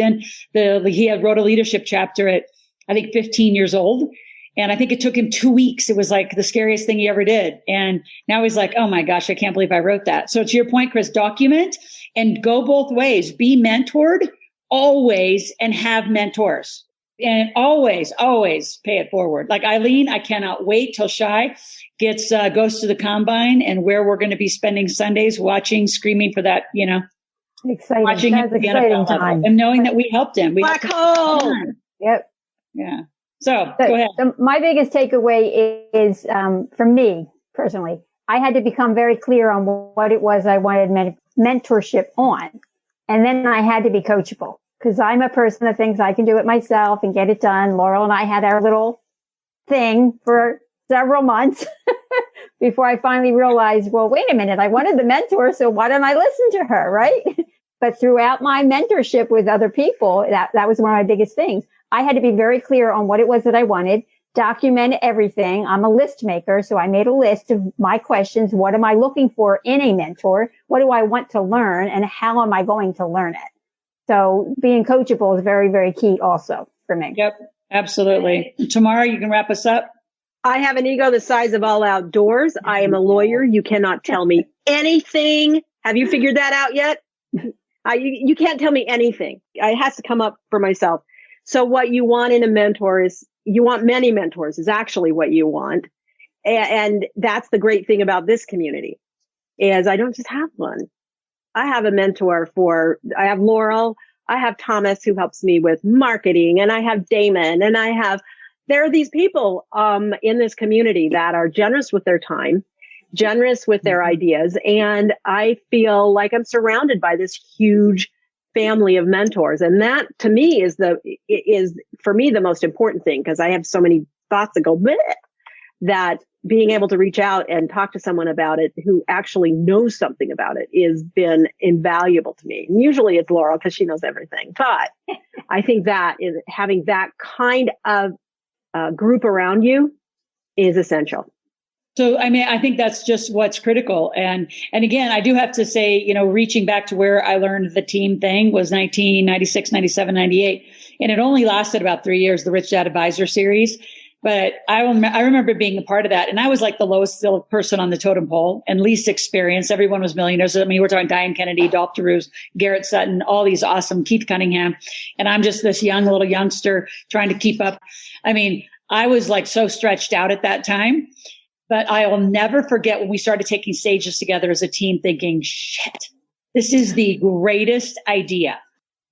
wrote a leadership chapter at, I think, 15 years old. And I think it took him 2 weeks. It was like the scariest thing he ever did. And now he's like, oh my gosh, I can't believe I wrote that. So to your point, Chris, document and go both ways. Be mentored always and have mentors. And always, always pay it forward. Like Eileen, I cannot wait till Shy goes to the combine and where we're going to be spending Sundays watching, screaming for that, exciting. Watching him at the exciting NFL time. and knowing that we helped him. Black hole. Yep. Yeah. So go ahead. My biggest takeaway is, for me personally, I had to become very clear on what it was I wanted mentorship on. And then I had to be coachable. Because I'm a person that thinks I can do it myself and get it done. Loral and I had our little thing for several months before I finally realized, well, wait a minute, I wanted the mentor, so why don't I listen to her, right? But throughout my mentorship with other people, that was one of my biggest things. I had to be very clear on what it was that I wanted, document everything. I'm a list maker, so I made a list of my questions. What am I looking for in a mentor? What do I want to learn, and how am I going to learn it? So being coachable is very, very key also for me. Yep, absolutely. Tamara, you can wrap us up. I have an ego the size of all outdoors. I am a lawyer. You cannot tell me anything. Have you figured that out yet? You can't tell me anything. It has to come up for myself. So what you want in a mentor is, you want many mentors is actually what you want. And that's the great thing about this community, is I don't just have one. I have a mentor I have Loral, I have Thomas who helps me with marketing, and I have Damon, and there are these people, in this community that are generous with their time, generous with their ideas. And I feel like I'm surrounded by this huge family of mentors. And that to me is for me the most important thing, because I have so many thoughts that go bleh, that being able to reach out and talk to someone about it who actually knows something about it has been invaluable to me. And usually it's Loral because she knows everything. But I think that is having that kind of group around you is essential. So, I mean, I think that's just what's critical. And again, I do have to say, you know, reaching back to where I learned the team thing was 1996, 97, 98. And it only lasted about 3 years, the Rich Dad Advisor series. But I remember being a part of that. And I was like the lowest person on the totem pole and least experienced. Everyone was millionaires. I mean, we're talking Diane Kennedy, Dolph DeRose, Garrett Sutton, all these awesome, Keith Cunningham. And I'm just this young little youngster trying to keep up. I mean, I was like so stretched out at that time. But I will never forget when we started taking stages together as a team thinking, shit, this is the greatest idea.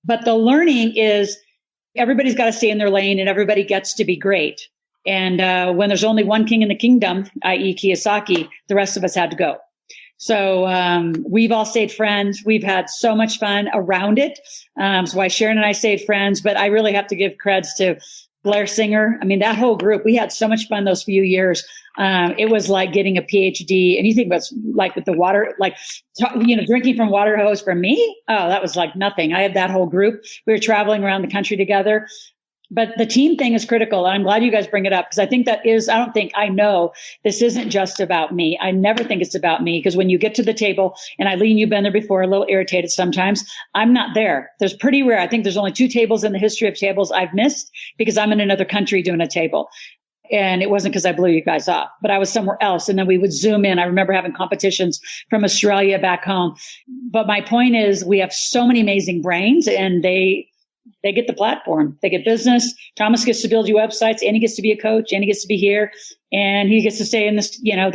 But the learning is everybody's got to stay in their lane and everybody gets to be great. And when there's only one king in the kingdom, i.e. Kiyosaki, the rest of us had to go. So we've all stayed friends. We've had so much fun around it. So why Sharon and I stayed friends. But I really have to give creds to Blair Singer. I mean, that whole group, we had so much fun those few years. It was like getting a PhD. And you think about like with the water, like, you know, drinking from water hose for me. Oh, that was like nothing. I had that whole group. We were traveling around the country together. But the team thing is critical. And I'm glad you guys bring it up because I think I know this isn't just about me. I never think it's about me because when you get to the table, and Eileen, you've been there before, a little irritated sometimes. I'm not there. There's pretty rare. I think there's only 2 tables in the history of tables I've missed because I'm in another country doing a table. And it wasn't because I blew you guys off, but I was somewhere else. And then we would zoom in. I remember having competitions from Australia back home. But my point is we have so many amazing brains and they get the platform. They get business. Thomas gets to build you websites. Annie gets to be a coach. Annie gets to be here. And he gets to stay in this, you know,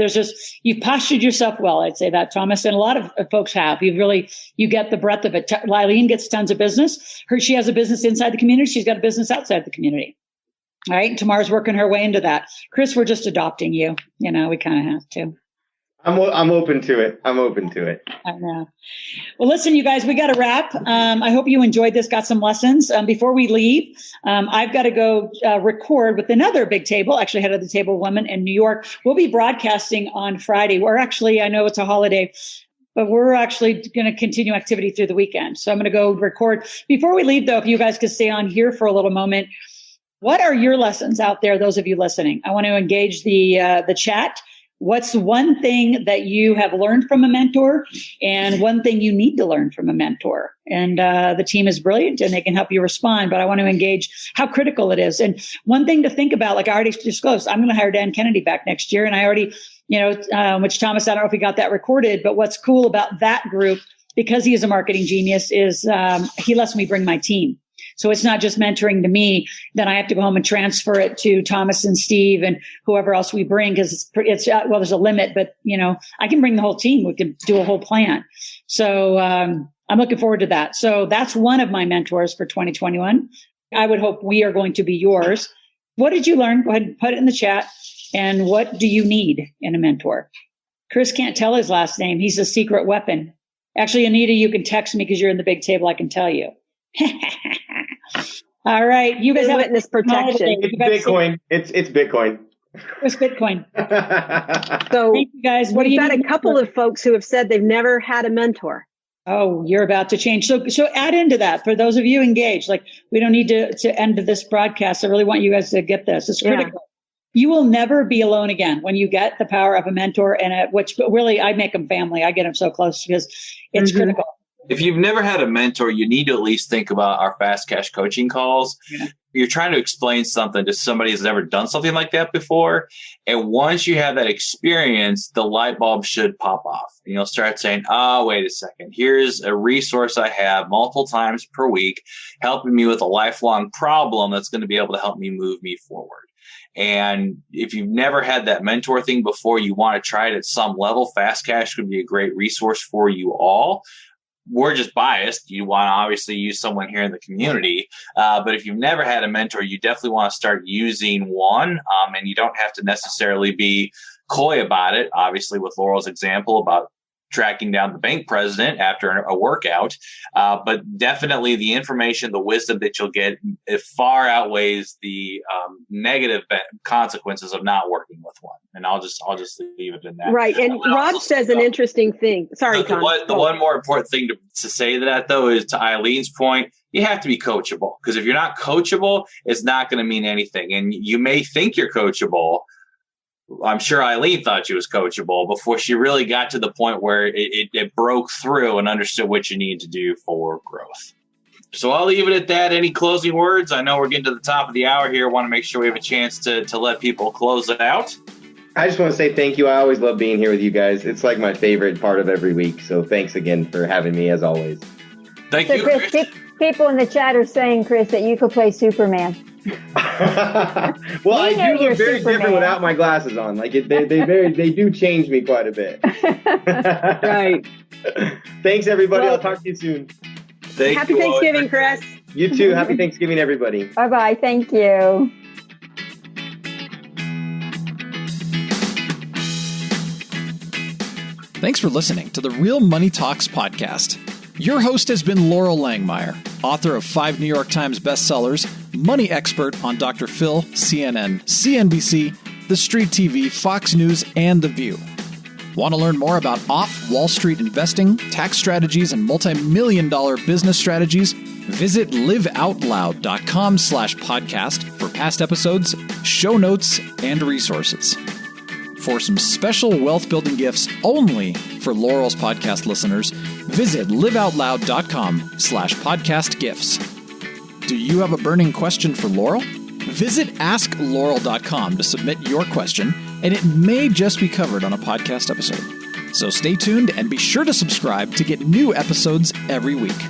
you've postured yourself well. I'd say that, Thomas. And a lot of folks have. You get the breadth of it. Eileen gets tons of business. She has a business inside the community. She's got a business outside the community. All right. And Tamara's working her way into that. Chris, we're just adopting you. You know, we kind of have to. I'm open to it. I know. Well, listen, you guys, we got to wrap. I hope you enjoyed this, got some lessons. Before we leave, I've got to go record with another big table, actually head of the table woman in New York. We'll be broadcasting on Friday. I know it's a holiday, but we're actually going to continue activity through the weekend. So I'm going to go record. Before we leave, though, if you guys could stay on here for a little moment, what are your lessons out there, those of you listening? I want to engage the chat. What's one thing that you have learned from a mentor and one thing you need to learn from a mentor? And the team is brilliant and they can help you respond, but I want to engage how critical it is. And one thing to think about, like I already disclosed, I'm going to hire Dan Kennedy back next year. And I already, which Thomas, I don't know if we got that recorded, but what's cool about that group, because he is a marketing genius, is he lets me bring my team. So it's not just mentoring to me. Then I have to go home and transfer it to Thomas and Steve and whoever else we bring because it's there's a limit, but I can bring the whole team. We can do a whole plan. So I'm looking forward to that. So that's one of my mentors for 2021. I would hope we are going to be yours. What did you learn? Go ahead and put it in the chat. And what do you need in a mentor? Chris can't tell his last name. He's a secret weapon. Actually, Anita, you can text me because you're in the big table. I can tell you. All right, you guys have witness protection. It's Bitcoin. It's Bitcoin. It's Bitcoin. So thank you guys. We've got a couple of folks who have said they've never had a mentor. Oh, you're about to change. So add into that for those of you engaged. Like we don't need to end this broadcast. I really want you guys to get this. It's critical. Yeah. You will never be alone again when you get the power of a mentor but really I make them family. I get them so close because it's critical. If you've never had a mentor, you need to at least think about our fast cash coaching calls. Yeah. You're trying to explain something to somebody who's never done something like that before. And once you have that experience, the light bulb should pop off. And you'll start saying, wait a second. Here's a resource I have multiple times per week, helping me with a lifelong problem that's going to be able to help me move me forward. And if you've never had that mentor thing before, you want to try it at some level, Fast Cash could be a great resource for you all. We're just biased. You want to obviously use someone here in the community. But if you've never had a mentor, you definitely want to start using one. And you don't have to necessarily be coy about it. Obviously, with Loral's example about tracking down the bank president after a workout. But definitely the information, the wisdom that you'll get, it far outweighs the negative consequences of not working with one. And I'll just leave it in that. Right. And Rob says an interesting thing. Sorry, Con. The one more important thing to say to that, though, is to Eileen's point, you have to be coachable. Because if you're not coachable, it's not going to mean anything. And you may think you're coachable. I'm sure Eileen thought she was coachable before she really got to the point where it broke through and understood what you need to do for growth. So I'll leave it at that. Any closing words? I know we're getting to the top of the hour here. I want to make sure we have a chance to let people close it out. I just want to say thank you. I always love being here with you guys. It's like my favorite part of every week. So thanks again for having me, as always. Thank you, Chris. People in the chat are saying, Chris, that you could play Superman. Well, I do look very different without my glasses on. Like they do change me quite a bit. Right. Thanks, everybody. I'll talk to you soon. Happy Thanksgiving, Chris. You too. Happy Thanksgiving, everybody. Bye-bye. Thank you. Thanks for listening to the Real Money Talks podcast. Your host has been Loral Langmeyer, author of 5 New York Times bestsellers, money expert on Dr. Phil, CNN, CNBC, The Street TV, Fox News, and The View. Want to learn more about off-Wall Street investing, tax strategies, and multi-million-dollar business strategies? Visit liveoutloud.com/podcast for past episodes, show notes, and resources. For some special wealth-building gifts only for Loral's podcast listeners, visit liveoutloud.com/podcast gifts. Do you have a burning question for Loral? Visit askloral.com to submit your question, and it may just be covered on a podcast episode. So stay tuned and be sure to subscribe to get new episodes every week.